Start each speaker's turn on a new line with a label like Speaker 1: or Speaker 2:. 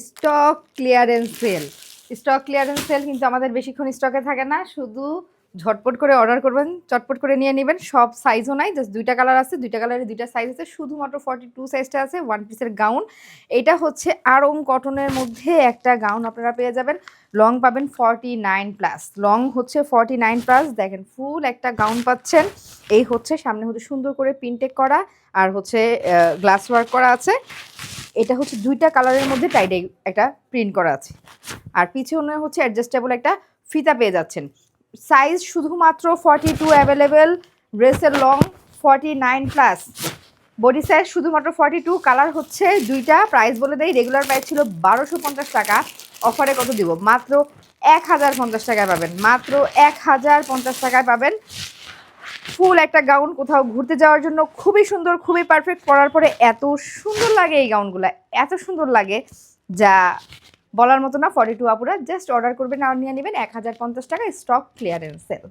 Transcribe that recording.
Speaker 1: Stock clearance sale. Stock clearance sale কিন্তু আমাদের বেশিক্ষণ স্টকে থাকে না, শুধু ঝটপট করে অর্ডার করবেন, চটপট করে নিয়ে নেবেন। সব সাইজও নাই, জাস্ট 2টা কালার আছে, 2টা কালারের 2টা সাইজ আছে, শুধুমাত্র 42 সাইজটা আছে। ওয়ান পিসের গাউন, এটা হচ্ছে আড়ং কটনের মধ্যে একটা গাউন আপনারা পেয়ে যাবেন। লং পাবেন 49+, লং হচ্ছে 49+। দেখেন ফুল একটা গাউন পাচ্ছেন। এই হচ্ছে সামনে হচ্ছে সুন্দর করে প্রিন্টেক করা, আর হচ্ছে গ্লাস ওয়ার্ক করা আছে। এটা হচ্ছে 2টা কালারের মধ্যে টাইডে একটা প্রিন্ট করা আছে, আর পিছনে হচ্ছে অ্যাডজাস্টেবল একটা ফিতা পেয়ে যাচ্ছেন। সাইজ শুধুমাত্র 42 অ্যাভেলেবেল, ড্রেসের লং 49+, বডি সাইজ শুধুমাত্র 42। কালার হচ্ছে 2টা। প্রাইস বলে দেই, রেগুলার প্রাইস ছিল 1250 টাকা, অফারে কত দিব? মাত্র 1050 টাকায় পাবেন, মাত্র 1050 টাকায় পাবেন ফুল একটা গাউন। কোথাও ঘুরতে যাওয়ার জন্য খুবই সুন্দর, খুবই পারফেক্ট। পরার পরে এত সুন্দর লাগে এই গাউনগুলো, এত সুন্দর লাগে যা বলার মতো না। 42 আপুরা জাস্ট অর্ডার করবেন আর নিয়ে নেবেন 1050 টাকা, স্টক ক্লিয়ারেন্স সেল।